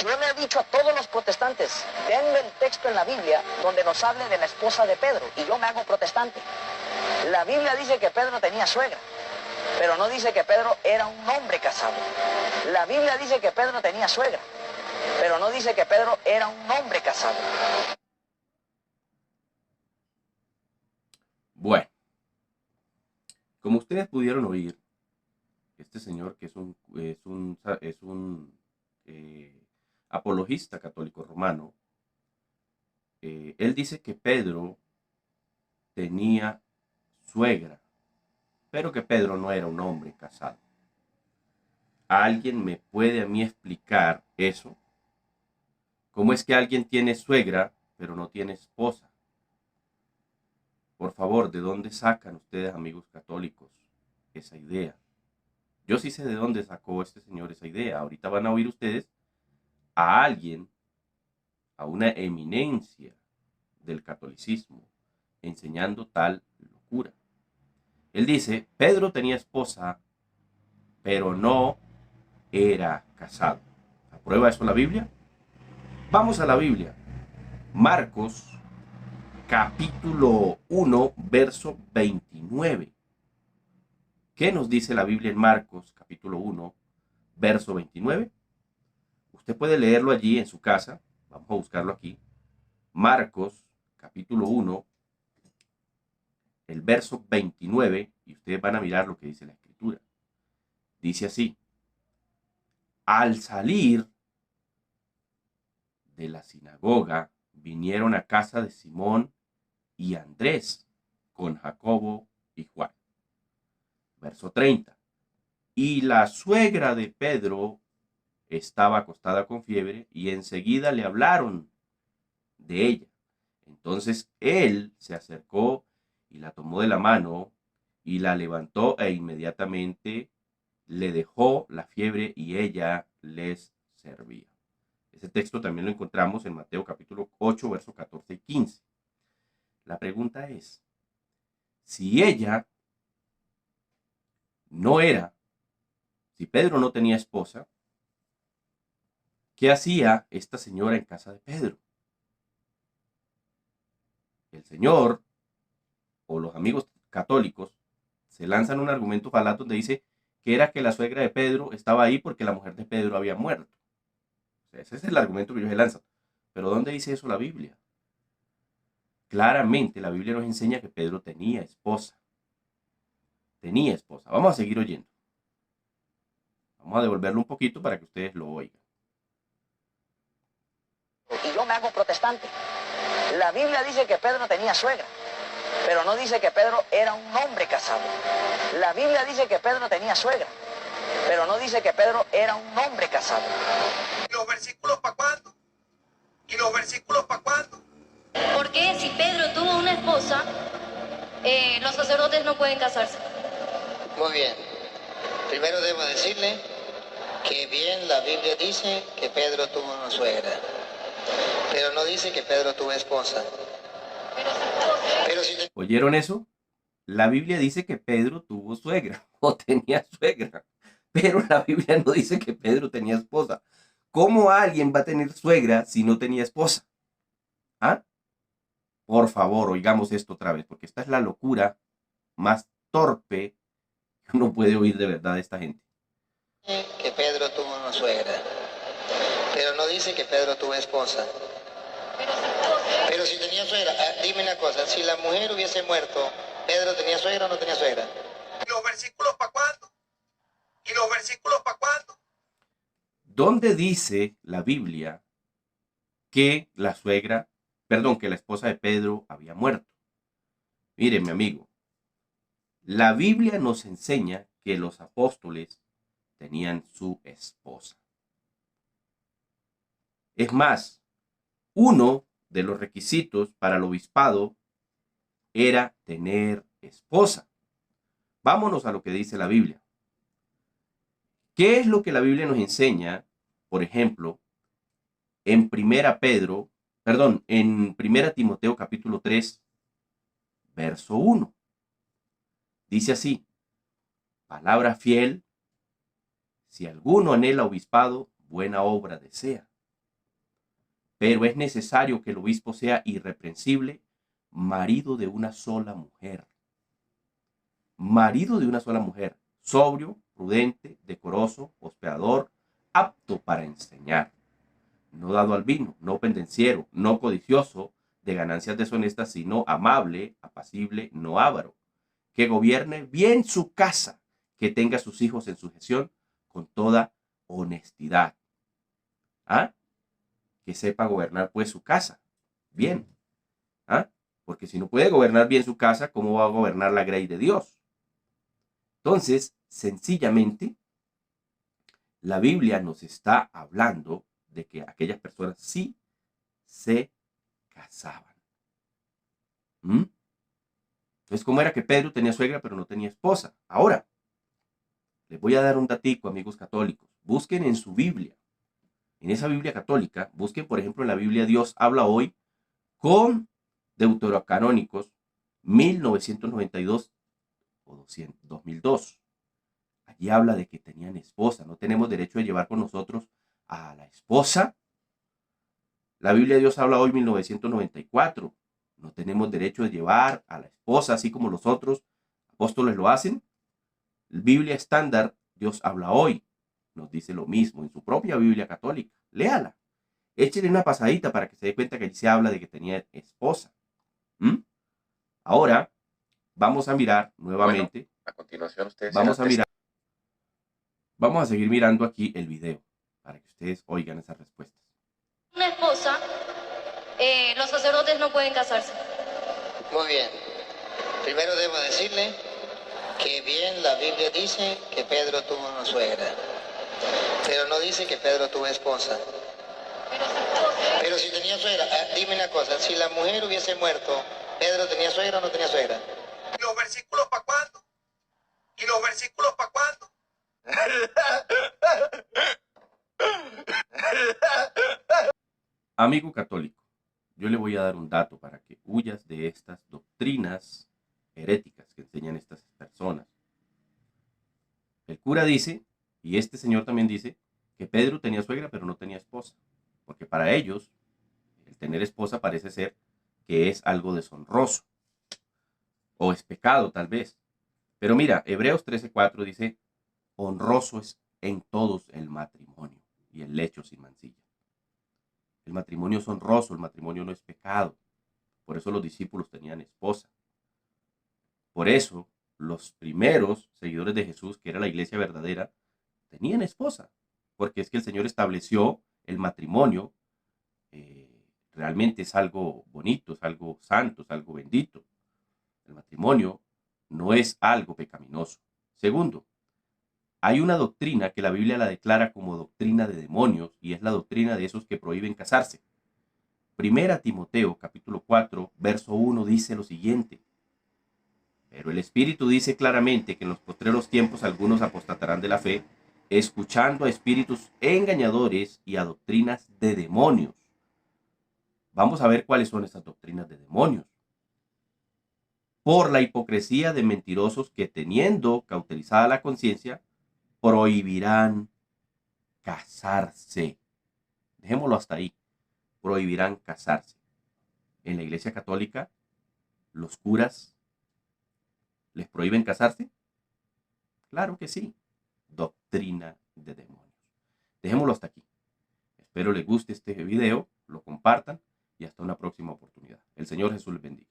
Yo le he dicho a todos los protestantes, denme el texto en la Biblia donde nos hable de la esposa de Pedro, y yo me hago protestante. La Biblia dice que Pedro tenía suegra, pero no dice que Pedro era un hombre casado. La Biblia dice que Pedro tenía suegra, pero no dice que Pedro era un hombre casado. Bueno, como ustedes pudieron oír, este señor que es un apologista católico romano, él dice que Pedro tenía suegra, pero que Pedro no era un hombre casado. ¿Alguien me puede a mí explicar eso? ¿Cómo es que alguien tiene suegra, pero no tiene esposa? Por favor, ¿de dónde sacan ustedes, amigos católicos, esa idea? Yo sí sé de dónde sacó este señor esa idea. Ahorita van a oír ustedes a alguien, a una eminencia del catolicismo, enseñando tal locura. Él dice, Pedro tenía esposa, pero no era casado. ¿Aprueba eso la Biblia? Vamos a la Biblia. Marcos, capítulo 1, verso 29. ¿Qué nos dice la Biblia en Marcos, capítulo 1, verso 29? Usted puede leerlo allí en su casa. Vamos a buscarlo aquí. Marcos, capítulo 1, el verso 29, y ustedes van a mirar lo que dice la Escritura. Dice así: al salir de la sinagoga, vinieron a casa de Simón y Andrés con Jacobo y Juan. Verso 30. Y la suegra de Pedro estaba acostada con fiebre y enseguida le hablaron de ella. Entonces él se acercó y la tomó de la mano y la levantó e inmediatamente le dejó la fiebre y ella les servía. Ese texto también lo encontramos en Mateo capítulo 8, versos 14 y 15. La pregunta es, si ella no era, si Pedro no tenía esposa, ¿qué hacía esta señora en casa de Pedro? El Señor o los amigos católicos se lanzan un argumento falaz donde dice que era que la suegra de Pedro estaba ahí porque la mujer de Pedro había muerto. O sea, ese es el argumento que ellos se lanzan. Pero ¿dónde dice eso la Biblia? Claramente la Biblia nos enseña que Pedro tenía esposa. Tenía esposa. Vamos a seguir oyendo. Vamos a devolverlo un poquito para que ustedes lo oigan. Y yo me hago protestante. La Biblia dice que Pedro tenía suegra, pero no dice que Pedro era un hombre casado. La Biblia dice que Pedro tenía suegra, pero no dice que Pedro era un hombre casado. ¿Y los versículos para cuándo? ¿Y los versículos para cuándo? Porque si Pedro tuvo una esposa, los sacerdotes no pueden casarse. Muy bien. Primero debo decirle que bien la Biblia dice que Pedro tuvo una suegra, pero no dice que Pedro tuvo esposa. Pero si ¿Oyeron eso? La Biblia dice que Pedro tuvo suegra o tenía suegra, pero la Biblia no dice que Pedro tenía esposa. ¿Cómo alguien va a tener suegra si no tenía esposa? ¿Ah? Por favor, oigamos esto otra vez, porque esta es la locura más torpe que uno puede oír de verdad de esta gente. que Pedro tuvo una suegra, pero no dice que Pedro tuvo esposa. Pero si tenía suegra, dime una cosa, si la mujer hubiese muerto, ¿Pedro tenía suegra o no tenía suegra? ¿Y los versículos para cuándo? ¿Y los versículos para cuándo? ¿Dónde dice la Biblia que la que la esposa de Pedro había muerto? Mire, mi amigo, la Biblia nos enseña que los apóstoles tenían su esposa. Es más, uno de los requisitos para el obispado era tener esposa. Vámonos a lo que dice la Biblia. ¿Qué es lo que la Biblia nos enseña? Por ejemplo, en en 1 Timoteo capítulo 3, verso 1. Dice así: palabra fiel, si alguno anhela obispado, buena obra desea. pero es necesario que el obispo sea irreprensible, marido de una sola mujer. Marido de una sola mujer, sobrio, prudente, decoroso, hospedador, apto para enseñar, no dado al vino, no pendenciero, no codicioso de ganancias deshonestas, sino amable, apacible, no avaro, que gobierne bien su casa, que tenga a sus hijos en sujeción con toda honestidad. ¿Ah? Que sepa gobernar pues su casa. Bien. ¿Ah? Porque si no puede gobernar bien su casa, ¿cómo va a gobernar la grey de Dios? Entonces, sencillamente, la Biblia nos está hablando de que aquellas personas sí se casaban. Entonces, ¿cómo era que Pedro tenía suegra pero no tenía esposa? Ahora, les voy a dar un datico, amigos católicos. Busquen en su Biblia. En esa Biblia católica, busquen, por ejemplo, en la Biblia Dios habla hoy con Deuterocanónicos 1992 o 2002. Allí habla de que tenían esposa. No tenemos derecho de llevar con nosotros a la esposa. La Biblia de Dios habla hoy 1994. No tenemos derecho de llevar a la esposa, así como los otros apóstoles lo hacen. Biblia estándar, Dios habla hoy, nos dice lo mismo en su propia Biblia católica. Léala. Échele una pasadita para que se dé cuenta que allí se habla de que tenía esposa. Ahora, vamos a mirar nuevamente. Bueno, a continuación ustedes Vamos a seguir mirando aquí el video para que ustedes oigan esas respuestas. Una esposa, los sacerdotes no pueden casarse. Muy bien. Primero debo decirle que bien la Biblia dice que Pedro tuvo una suegra, pero no dice que Pedro tuvo esposa. Pero si tenía suegra, dime una cosa, si la mujer hubiese muerto, ¿Pedro tenía suegra o no tenía suegra? ¿Y los versículos para cuándo? ¿Y los versículos para cuándo? Amigo católico, yo le voy a dar un dato para que huyas de estas doctrinas heréticas que enseñan estas personas. El cura dice, y este señor también dice, que Pedro tenía suegra pero no tenía esposa, porque para ellos el tener esposa parece ser que es algo deshonroso, o es pecado tal vez. Pero mira, Hebreos 13:4 dice, honroso es en todos el matrimonio y el lecho sin mancilla. El matrimonio es honroso, el matrimonio no es pecado. Por eso los discípulos tenían esposa. Por eso los primeros seguidores de Jesús, que era la iglesia verdadera, tenían esposa. Porque es que el Señor estableció el matrimonio. Realmente es algo bonito, es algo santo, es algo bendito. El matrimonio no es algo pecaminoso. Segundo, hay una doctrina que la Biblia la declara como doctrina de demonios y es la doctrina de esos que prohíben casarse. Primera Timoteo, capítulo 4, verso 1 dice lo siguiente. Pero el Espíritu dice claramente que en los postreros tiempos algunos apostatarán de la fe, escuchando a espíritus engañadores y a doctrinas de demonios. Vamos a ver cuáles son estas doctrinas de demonios. Por la hipocresía de mentirosos que, teniendo cauterizada la conciencia, prohibirán casarse. Dejémoslo hasta ahí. Prohibirán casarse. En la Iglesia Católica, los curas les prohíben casarse. Claro que sí. Doctrina de demonios. Dejémoslo hasta aquí. Espero les guste este video, lo compartan y hasta una próxima oportunidad. El Señor Jesús les bendiga.